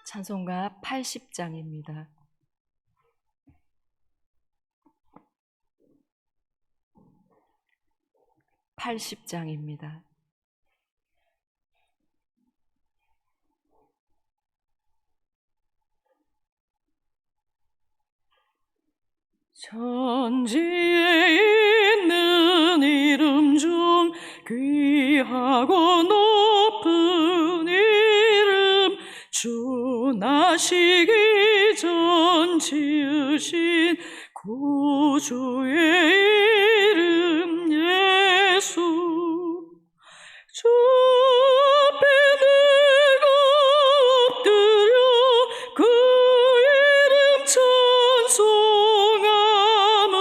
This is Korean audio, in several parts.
찬송가 80장입니다. 천지에 있는 이름 중 귀하고 높은 이름, 주 나시기 전 지으신 구주의 이름 예수. 주 앞에 내가 엎드려 그 이름 찬송함은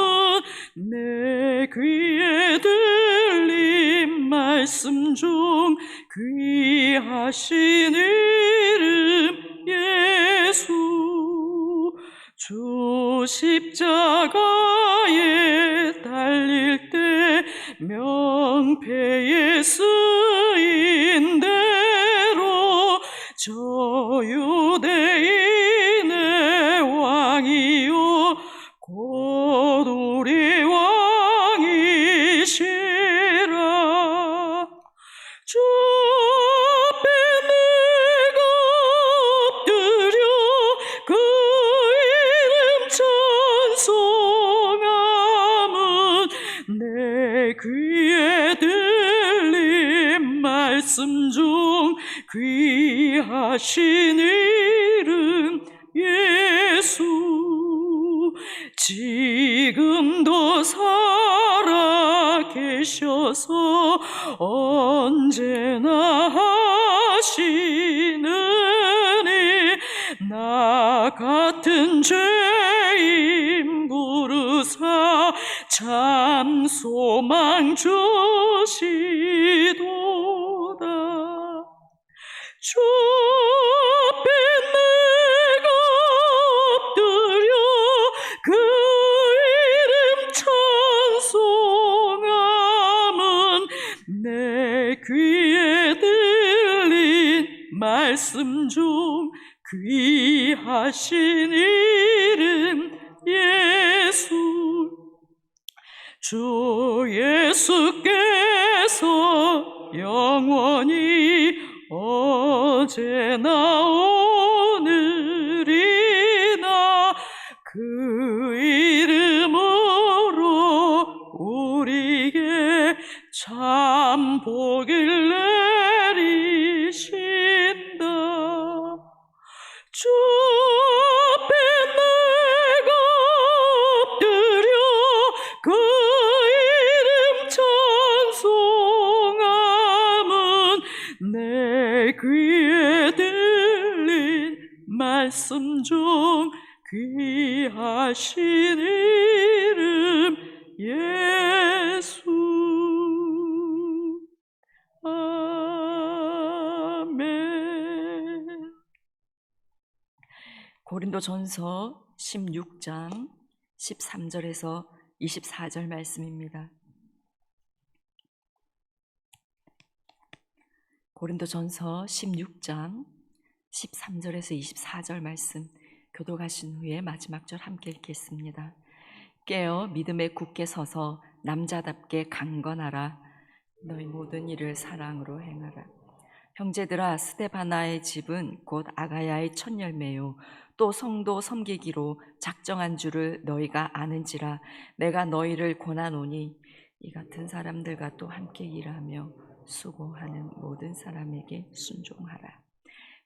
내 귀에 들린 말씀 중 귀하신 이름 예수. 주 십자가에 달릴 때 명패에 쓰인 대로 저 유대인의 왕이요 곧 우리 왕이시라. 주 앞에 내가 엎드려 그 이름 찬송함은 내 귀에 들린 말씀 중 귀하신 이름 예수. 지금도 살아 계셔서 언제나 하시는 일, 나 같은 죄인 부르사 참 소망 주시도다. 주 앞에 내가 엎드려 그 이름 찬송함은 내 귀에 들린 말씀 중 귀하신 이름 예수. 주 예수께서 영원히 어제나 오늘이나 그 이름으로 우리에게 참 복을 내리신다. 주 앞에 내가 엎드려 그 이름 찬송함은 내 귀에 들린 말씀 중 귀하신 이름 예수. 아멘. 고린도전서 16장 13절에서 24절 말씀입니다. 고린도전서 16장 13절에서 24절 말씀 교독하신 후에 마지막 절 함께 읽겠습니다. 깨어 믿음에 굳게 서서 남자답게 강건하라. 너희 모든 일을 사랑으로 행하라. 형제들아, 스데바나의 집은 곧 아가야의 첫 열매요 또 성도 섬기기로 작정한 줄을 너희가 아는지라. 내가 너희를 권하노니 이 같은 사람들과 또 함께 일하며 수고하는 모든 사람에게 순종하라.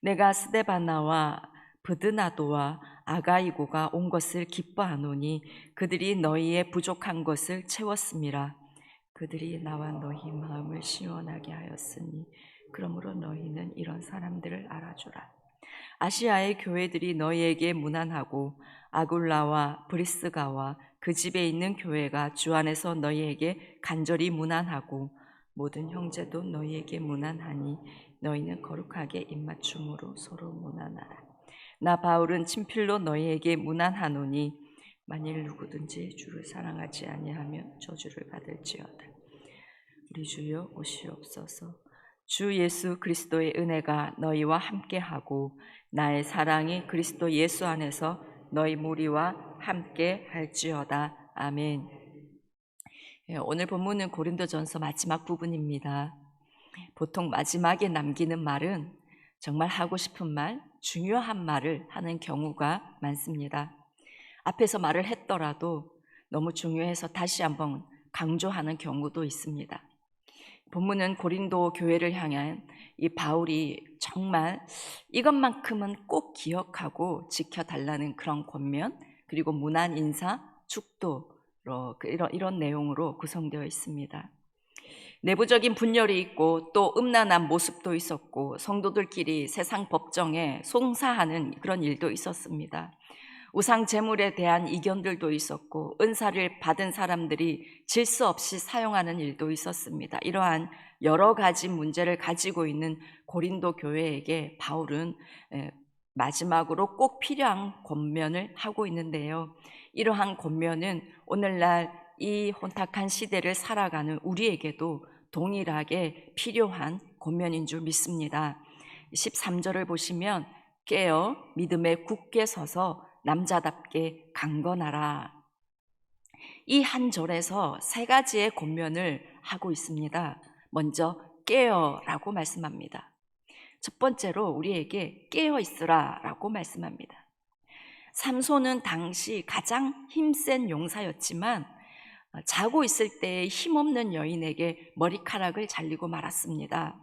내가 스데바나와 브드나도와 아가이고가 온 것을 기뻐하노니 그들이 너희의 부족한 것을 채웠음이라. 그들이 나와 너희 마음을 시원하게 하였으니 그러므로 너희는 이런 사람들을 알아주라. 아시아의 교회들이 너희에게 문안하고 아굴라와 브리스가와 그 집에 있는 교회가 주 안에서 너희에게 간절히 문안하고 모든 형제도 너희에게 문안하니 너희는 거룩하게 입맞춤으로 서로 문안하라. 나 바울은 친필로 너희에게 문안하노니 만일 누구든지 주를 사랑하지 아니하면 저주를 받을지어다. 우리 주여 오시옵소서. 주 예수 그리스도의 은혜가 너희와 함께하고 나의 사랑이 그리스도 예수 안에서 너희 무리와 함께 할지어다. 아멘. 오늘 본문은 고린도전서 마지막 부분입니다. 보통 마지막에 남기는 말은 정말 하고 싶은 말, 중요한 말을 하는 경우가 많습니다. 앞에서 말을 했더라도 너무 중요해서 다시 한번 강조하는 경우도 있습니다. 본문은 고린도 교회를 향한 이 바울이 정말 이것만큼은 꼭 기억하고 지켜달라는 그런 권면, 그리고 문안 인사, 축도, 이런 내용으로 구성되어 있습니다. 내부적인 분열이 있고 또 음란한 모습도 있었고 성도들끼리 세상 법정에 송사하는 그런 일도 있었습니다. 우상 제물에 대한 이견들도 있었고 은사를 받은 사람들이 질서 없이 사용하는 일도 있었습니다. 이러한 여러 가지 문제를 가지고 있는 고린도 교회에게 바울은 마지막으로 꼭 필요한 권면을 하고 있는데요. 이러한 권면은 오늘날 이 혼탁한 시대를 살아가는 우리에게도 동일하게 필요한 권면인 줄 믿습니다. 13절을 보시면 깨어 믿음에 굳게 서서 남자답게 강건하라. 이 한 절에서 세 가지의 권면을 하고 있습니다. 먼저 깨어라고 말씀합니다. 첫 번째로 우리에게 깨어 있으라라고 말씀합니다. 삼손은 당시 가장 힘센 용사였지만 자고 있을 때 힘없는 여인에게 머리카락을 잘리고 말았습니다.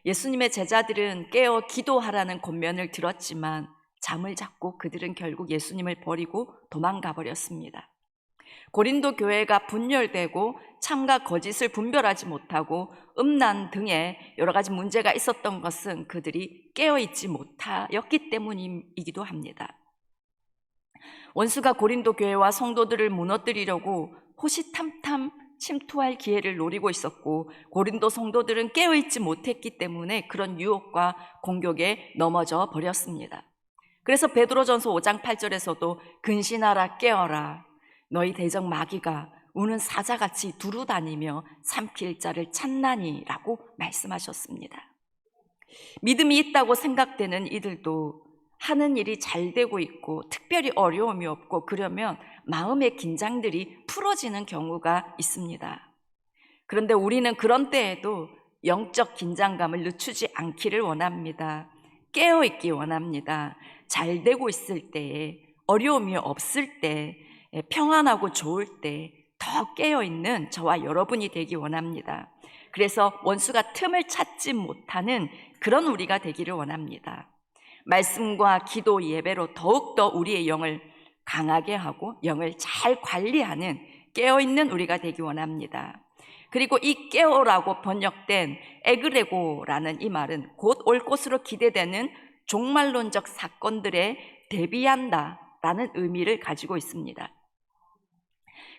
예수님의 제자들은 깨어 기도하라는 권면을 들었지만 잠을 잡고 그들은 결국 예수님을 버리고 도망가 버렸습니다. 고린도 교회가 분열되고 참과 거짓을 분별하지 못하고 음란 등의 여러 가지 문제가 있었던 것은 그들이 깨어있지 못하였기 때문이기도 합니다. 원수가 고린도 교회와 성도들을 무너뜨리려고 호시탐탐 침투할 기회를 노리고 있었고 고린도 성도들은 깨어있지 못했기 때문에 그런 유혹과 공격에 넘어져 버렸습니다. 그래서 베드로전서 5장 8절에서도 근신하라 깨어라 너희 대적 마귀가 우는 사자같이 두루다니며 삼킬 자를 찾나니 라고 말씀하셨습니다. 믿음이 있다고 생각되는 이들도 하는 일이 잘 되고 있고 특별히 어려움이 없고 그러면 마음의 긴장들이 풀어지는 경우가 있습니다. 그런데 우리는 그런 때에도 영적 긴장감을 늦추지 않기를 원합니다. 깨어있기 원합니다. 잘 되고 있을 때에, 어려움이 없을 때, 평안하고 좋을 때 더 깨어있는 저와 여러분이 되기 원합니다. 그래서 원수가 틈을 찾지 못하는 그런 우리가 되기를 원합니다. 말씀과 기도 예배로 더욱더 우리의 영을 강하게 하고 영을 잘 관리하는 깨어있는 우리가 되기 원합니다. 그리고 이 깨어라고 번역된 에그레고라는 이 말은 곧 올 것으로 기대되는 종말론적 사건들에 대비한다라는 의미를 가지고 있습니다.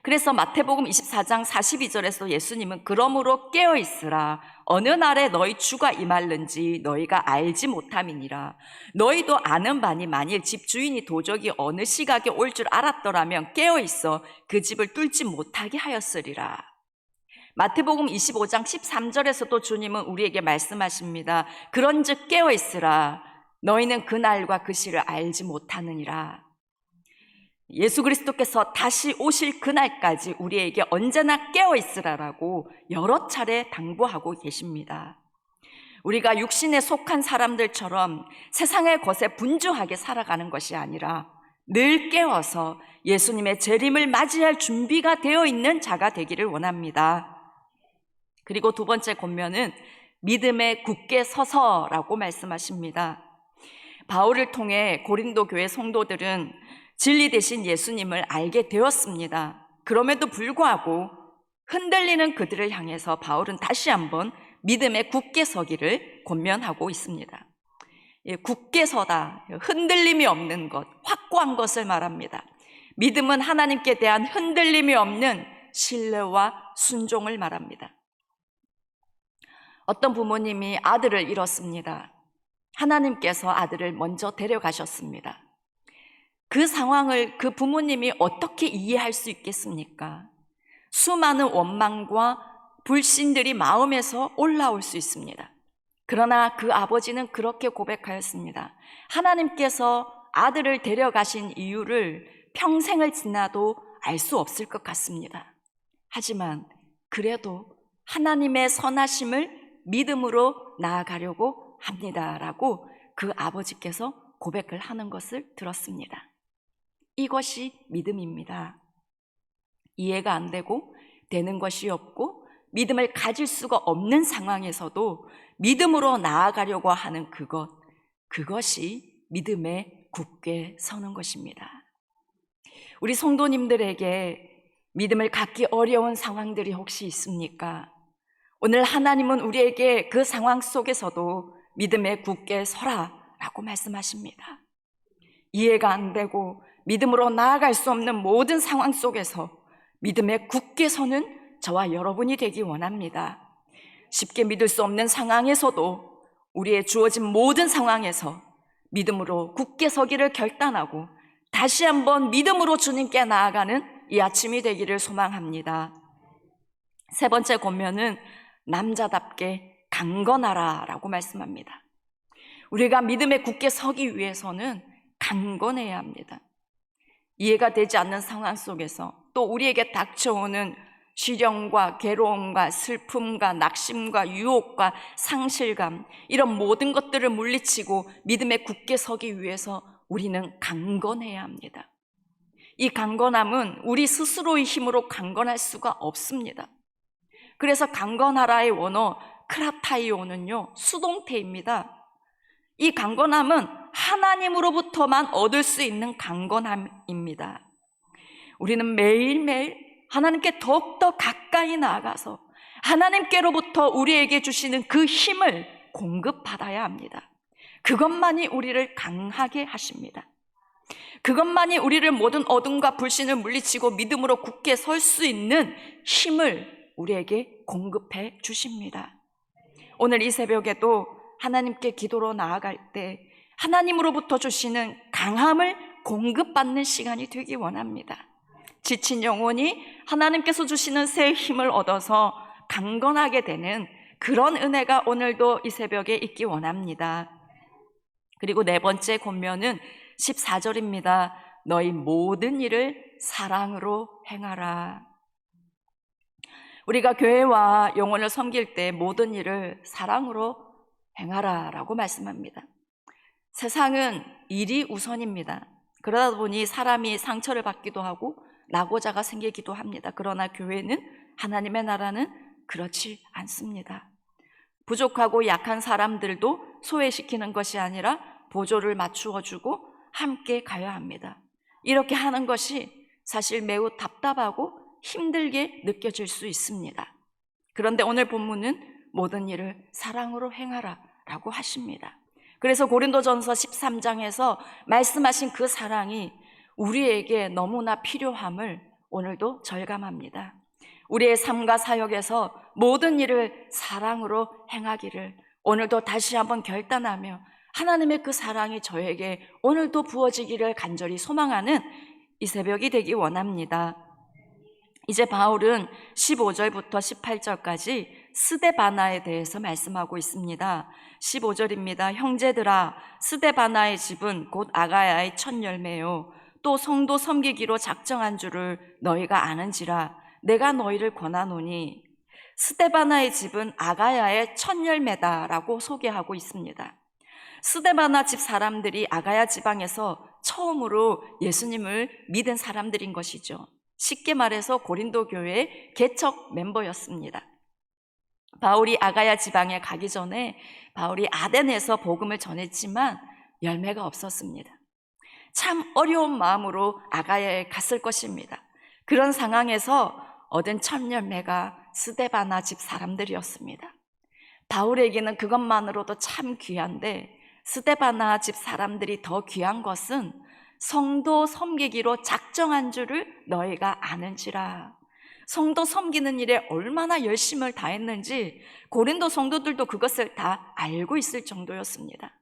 그래서 마태복음 24장 42절에서 예수님은 그러므로 깨어있으라 어느 날에 너희 주가 임할는지 너희가 알지 못함이니라. 너희도 아는 바니 만일 집주인이 도적이 어느 시각에 올 줄 알았더라면 깨어있어 그 집을 뚫지 못하게 하였으리라. 마태복음 25장 13절에서도 주님은 우리에게 말씀하십니다. 그런즉 깨어있으라 너희는 그 날과 그 시를 알지 못하느니라. 예수 그리스도께서 다시 오실 그날까지 우리에게 언제나 깨어있으라라고 여러 차례 당부하고 계십니다. 우리가 육신에 속한 사람들처럼 세상의 것에 분주하게 살아가는 것이 아니라 늘 깨어서 예수님의 재림을 맞이할 준비가 되어 있는 자가 되기를 원합니다. 그리고 두 번째 권면은 믿음에 굳게 서서라고 말씀하십니다. 바울을 통해 고린도 교회 성도들은 진리 대신 예수님을 알게 되었습니다. 그럼에도 불구하고 흔들리는 그들을 향해서 바울은 다시 한번 믿음에 굳게 서기를 권면하고 있습니다. 굳게 서다, 흔들림이 없는 것, 확고한 것을 말합니다. 믿음은 하나님께 대한 흔들림이 없는 신뢰와 순종을 말합니다. 어떤 부모님이 아들을 잃었습니다. 하나님께서 아들을 먼저 데려가셨습니다. 그 상황을 그 부모님이 어떻게 이해할 수 있겠습니까? 수많은 원망과 불신들이 마음에서 올라올 수 있습니다. 그러나 그 아버지는 그렇게 고백하였습니다. 하나님께서 아들을 데려가신 이유를 평생을 지나도 알 수 없을 것 같습니다. 하지만 그래도 하나님의 선하심을 믿음으로 나아가려고 합니다라고 그 아버지께서 고백을 하는 것을 들었습니다. 이것이 믿음입니다. 이해가 안 되고 되는 것이 없고 믿음을 가질 수가 없는 상황에서도 믿음으로 나아가려고 하는 그것이 믿음에 굳게 서는 것입니다. 우리 성도님들에게 믿음을 갖기 어려운 상황들이 혹시 있습니까? 오늘 하나님은 우리에게 그 상황 속에서도 믿음에 굳게 서라라고 말씀하십니다. 이해가 안 되고 믿음으로 나아갈 수 없는 모든 상황 속에서 믿음에 굳게 서는 저와 여러분이 되기 원합니다. 쉽게 믿을 수 없는 상황에서도 우리의 주어진 모든 상황에서 믿음으로 굳게 서기를 결단하고 다시 한번 믿음으로 주님께 나아가는 이 아침이 되기를 소망합니다. 세 번째 권면은 남자답게 강건하라 라고 말씀합니다. 우리가 믿음에 굳게 서기 위해서는 강건해야 합니다. 이해가 되지 않는 상황 속에서 또 우리에게 닥쳐오는 시련과 괴로움과 슬픔과 낙심과 유혹과 상실감, 이런 모든 것들을 물리치고 믿음에 굳게 서기 위해서 우리는 강건해야 합니다. 이 강건함은 우리 스스로의 힘으로 강건할 수가 없습니다. 그래서 강건하라의 원어 크라타이오는요, 수동태입니다. 이 강건함은 하나님으로부터만 얻을 수 있는 강건함입니다. 우리는 매일매일 하나님께 더욱더 가까이 나아가서 하나님께로부터 우리에게 주시는 그 힘을 공급받아야 합니다. 그것만이 우리를 강하게 하십니다. 그것만이 우리를 모든 어둠과 불신을 물리치고 믿음으로 굳게 설 수 있는 힘을 우리에게 공급해 주십니다. 오늘 이 새벽에도 하나님께 기도로 나아갈 때 하나님으로부터 주시는 강함을 공급받는 시간이 되기 원합니다. 지친 영혼이 하나님께서 주시는 새 힘을 얻어서 강건하게 되는 그런 은혜가 오늘도 이 새벽에 있기 원합니다. 그리고 네 번째 권면은 14절입니다. 너희 모든 일을 사랑으로 행하라. 우리가 교회와 영혼을 섬길 때 모든 일을 사랑으로 행하라 라고 말씀합니다. 세상은 일이 우선입니다. 그러다 보니 사람이 상처를 받기도 하고 낙오자가 생기기도 합니다. 그러나 교회는, 하나님의 나라는 그렇지 않습니다. 부족하고 약한 사람들도 소외시키는 것이 아니라 보조를 맞추어 주고 함께 가야 합니다. 이렇게 하는 것이 사실 매우 답답하고 힘들게 느껴질 수 있습니다. 그런데 오늘 본문은 모든 일을 사랑으로 행하라 라고 하십니다. 그래서 고린도전서 13장에서 말씀하신 그 사랑이 우리에게 너무나 필요함을 오늘도 절감합니다. 우리의 삶과 사역에서 모든 일을 사랑으로 행하기를 오늘도 다시 한번 결단하며 하나님의 그 사랑이 저에게 오늘도 부어지기를 간절히 소망하는 이 새벽이 되기 원합니다. 이제 바울은 15절부터 18절까지 스데바나에 대해서 말씀하고 있습니다. 15절입니다. 형제들아, 스데바나의 집은 곧 아가야의 첫 열매요 또 성도 섬기기로 작정한 줄을 너희가 아는지라 내가 너희를 권하노니. 스데바나의 집은 아가야의 첫 열매다라고 소개하고 있습니다. 스데바나 집 사람들이 아가야 지방에서 처음으로 예수님을 믿은 사람들인 것이죠. 쉽게 말해서 고린도 교회의 개척 멤버였습니다. 바울이 아가야 지방에 가기 전에 바울이 아덴에서 복음을 전했지만 열매가 없었습니다. 참 어려운 마음으로 아가야에 갔을 것입니다. 그런 상황에서 얻은 첫 열매가 스데바나 집 사람들이었습니다. 바울에게는 그것만으로도 참 귀한데 스데바나 집 사람들이 더 귀한 것은 성도 섬기기로 작정한 줄을 너희가 아는지라. 성도 섬기는 일에 얼마나 열심을 다했는지 고린도 성도들도 그것을 다 알고 있을 정도였습니다.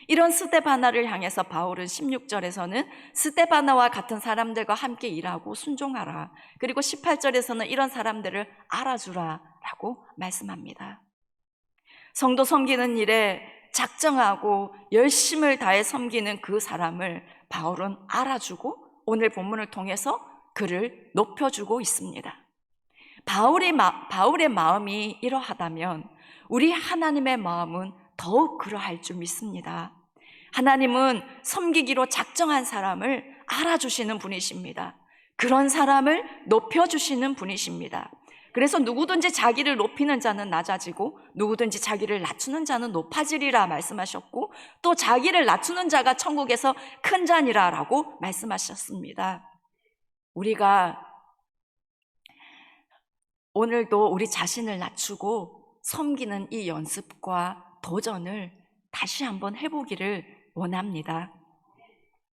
이런 스데바나를 향해서 바울은 16절에서는 스데바나와 같은 사람들과 함께 일하고 순종하라. 그리고 18절에서는 이런 사람들을 알아주라 라고 말씀합니다. 성도 섬기는 일에 작정하고 열심을 다해 섬기는 그 사람을 바울은 알아주고 오늘 본문을 통해서 그를 높여주고 있습니다. 바울의 마음이 이러하다면 우리 하나님의 마음은 더욱 그러할 줄 믿습니다. 하나님은 섬기기로 작정한 사람을 알아주시는 분이십니다. 그런 사람을 높여주시는 분이십니다. 그래서 누구든지 자기를 높이는 자는 낮아지고 누구든지 자기를 낮추는 자는 높아지리라 말씀하셨고, 또 자기를 낮추는 자가 천국에서 큰 자니라 라고 말씀하셨습니다. 우리가 오늘도 우리 자신을 낮추고 섬기는 이 연습과 도전을 다시 한번 해보기를 원합니다.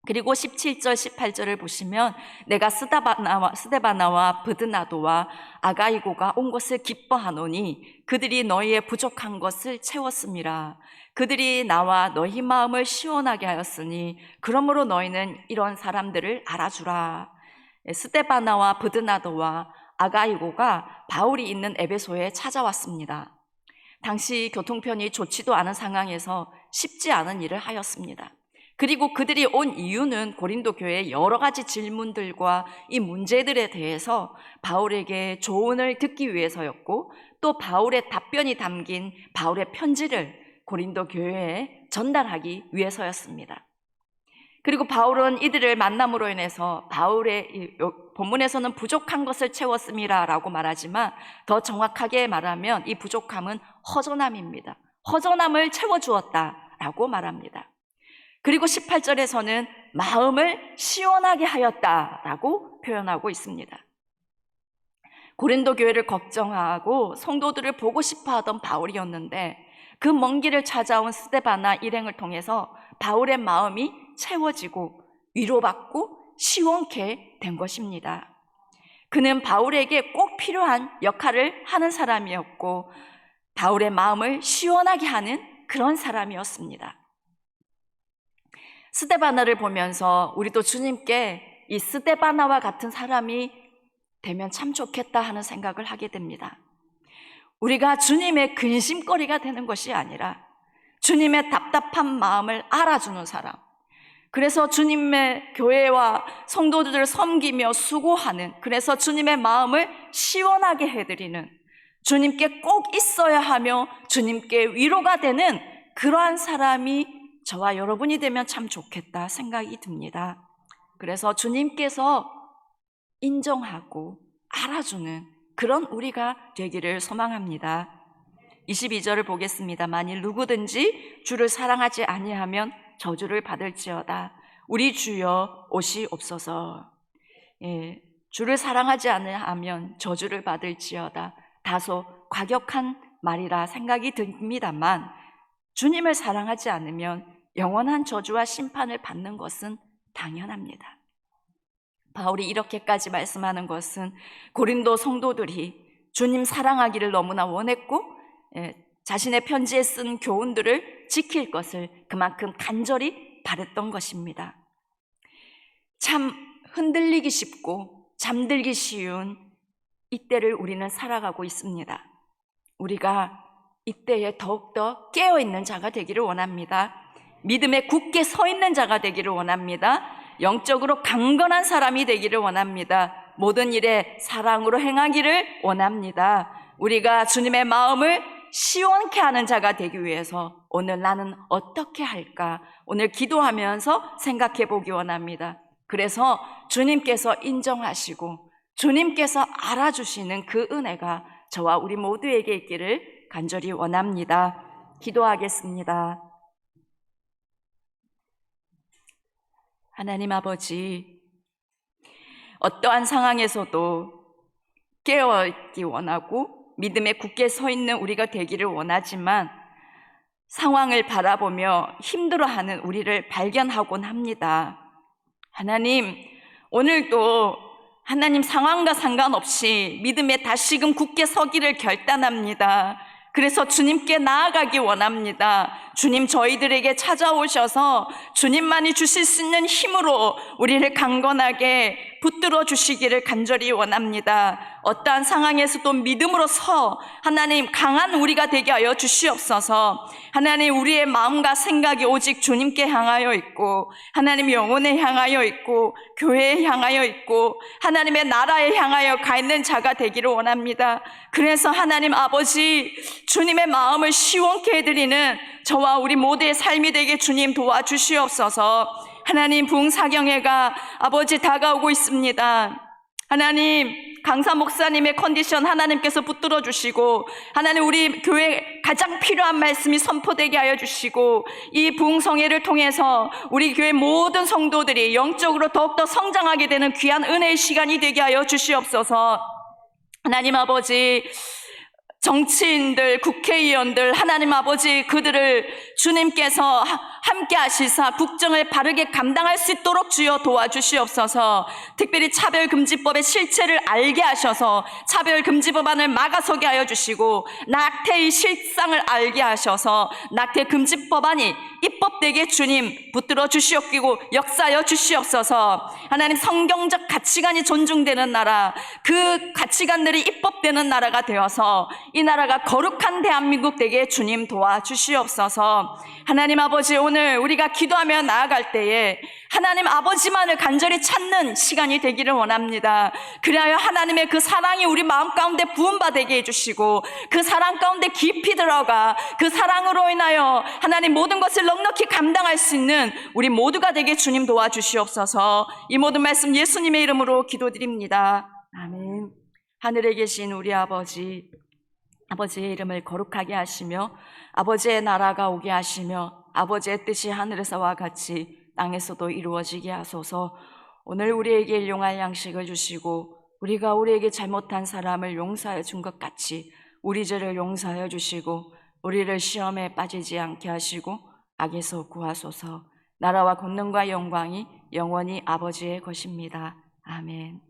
그리고 17절 18절을 보시면 내가 스데바나와 브드나도와 아가이고가 온 것을 기뻐하노니 그들이 너희의 부족한 것을 채웠음이라. 그들이 나와 너희 마음을 시원하게 하였으니 그러므로 너희는 이런 사람들을 알아주라. 스데바나와 브드나도와 아가이고가 바울이 있는 에베소에 찾아왔습니다. 당시 교통편이 좋지도 않은 상황에서 쉽지 않은 일을 하였습니다. 그리고 그들이 온 이유는 고린도 교회의 여러 가지 질문들과 이 문제들에 대해서 바울에게 조언을 듣기 위해서였고, 또 바울의 답변이 담긴 바울의 편지를 고린도 교회에 전달하기 위해서였습니다. 그리고 바울은 이들을 만남으로 인해서 바울의 본문에서는 부족한 것을 채웠음이라 라고 말하지만 더 정확하게 말하면 이 부족함은 허전함입니다. 허전함을 채워주었다 라고 말합니다. 그리고 18절에서는 마음을 시원하게 하였다라고 표현하고 있습니다. 고린도 교회를 걱정하고 성도들을 보고 싶어하던 바울이었는데 그 먼 길을 찾아온 스데바나 일행을 통해서 바울의 마음이 채워지고 위로받고 시원케 된 것입니다. 그는 바울에게 꼭 필요한 역할을 하는 사람이었고 바울의 마음을 시원하게 하는 그런 사람이었습니다. 스데바나를 보면서 우리도 주님께 이 스데바나와 같은 사람이 되면 참 좋겠다 하는 생각을 하게 됩니다. 우리가 주님의 근심거리가 되는 것이 아니라 주님의 답답한 마음을 알아주는 사람, 그래서 주님의 교회와 성도들을 섬기며 수고하는, 그래서 주님의 마음을 시원하게 해드리는, 주님께 꼭 있어야 하며 주님께 위로가 되는 그러한 사람이 저와 여러분이 되면 참 좋겠다 생각이 듭니다. 그래서 주님께서 인정하고 알아주는 그런 우리가 되기를 소망합니다. 22절을 보겠습니다. 만일 누구든지 주를 사랑하지 아니하면 저주를 받을지어다. 우리 주여 오시옵소서. 주를 사랑하지 아니하면 저주를 받을지어다. 다소 과격한 말이라 생각이 듭니다만 주님을 사랑하지 않으면 영원한 저주와 심판을 받는 것은 당연합니다. 바울이 이렇게까지 말씀하는 것은 고린도 성도들이 주님 사랑하기를 너무나 원했고 자신의 편지에 쓴 교훈들을 지킬 것을 그만큼 간절히 바랬던 것입니다. 참 흔들리기 쉽고 잠들기 쉬운 이때를 우리는 살아가고 있습니다. 우리가 이때에 더욱더 깨어있는 자가 되기를 원합니다. 믿음에 굳게 서 있는 자가 되기를 원합니다. 영적으로 강건한 사람이 되기를 원합니다. 모든 일에 사랑으로 행하기를 원합니다. 우리가 주님의 마음을 시원케 하는 자가 되기 위해서 오늘 나는 어떻게 할까? 오늘 기도하면서 생각해 보기 원합니다. 그래서 주님께서 인정하시고 주님께서 알아주시는 그 은혜가 저와 우리 모두에게 있기를 간절히 원합니다. 기도하겠습니다. 하나님 아버지, 어떠한 상황에서도 깨어있기 원하고 믿음에 굳게 서 있는 우리가 되기를 원하지만 상황을 바라보며 힘들어하는 우리를 발견하곤 합니다. 하나님, 오늘도 하나님 상황과 상관없이 믿음에 다시금 굳게 서기를 결단합니다. 그래서 주님께 나아가기 원합니다. 주님 저희들에게 찾아오셔서 주님만이 주실 수 있는 힘으로 우리를 강건하게 붙들어 주시기를 간절히 원합니다. 어떠한 상황에서도 믿음으로서 하나님 강한 우리가 되게 하여 주시옵소서. 하나님 우리의 마음과 생각이 오직 주님께 향하여 있고 하나님 영혼에 향하여 있고 교회에 향하여 있고 하나님의 나라에 향하여 가 있는 자가 되기를 원합니다. 그래서 하나님 아버지 주님의 마음을 시원케 해드리는 저와 우리 모두의 삶이 되게 주님 도와주시옵소서. 하나님 부흥사경회가 아버지 다가오고 있습니다. 하나님 강사 목사님의 컨디션 하나님께서 붙들어 주시고 하나님 우리 교회에 가장 필요한 말씀이 선포되게 하여 주시고 이 부흥성회를 통해서 우리 교회 모든 성도들이 영적으로 더욱더 성장하게 되는 귀한 은혜의 시간이 되게 하여 주시옵소서. 하나님 아버지 정치인들, 국회의원들, 하나님 아버지 그들을 주님께서 함께 하시사 국정을 바르게 감당할 수 있도록 주여 도와주시옵소서. 특별히 차별금지법의 실체를 알게 하셔서 차별금지법안을 막아서게 하여 주시고 낙태의 실상을 알게 하셔서 낙태금지법안이 입법되게 주님 붙들어 주시옵기고 역사하여 주시옵소서. 하나님 성경적 가치관이 존중되는 나라, 그 가치관들이 입법되는 나라가 되어서 이 나라가 거룩한 대한민국 되게 주님 도와주시옵소서. 하나님 아버지 오늘 우리가 기도하며 나아갈 때에 하나님 아버지만을 간절히 찾는 시간이 되기를 원합니다. 그리하여 하나님의 그 사랑이 우리 마음 가운데 부음받게 해주시고 그 사랑 가운데 깊이 들어가 그 사랑으로 인하여 하나님 모든 것을 넉넉히 감당할 수 있는 우리 모두가 되게 주님 도와주시옵소서. 이 모든 말씀 예수님의 이름으로 기도드립니다. 아멘. 하늘에 계신 우리 아버지, 아버지의 이름을 거룩하게 하시며 아버지의 나라가 오게 하시며 아버지의 뜻이 하늘에서와 같이 땅에서도 이루어지게 하소서. 오늘 우리에게 일용할 양식을 주시고 우리가 우리에게 잘못한 사람을 용서하여 준 것 같이 우리 죄를 용서하여 주시고 우리를 시험에 빠지지 않게 하시고 악에서 구하소서. 나라와 권능과 영광이 영원히 아버지의 것입니다. 아멘.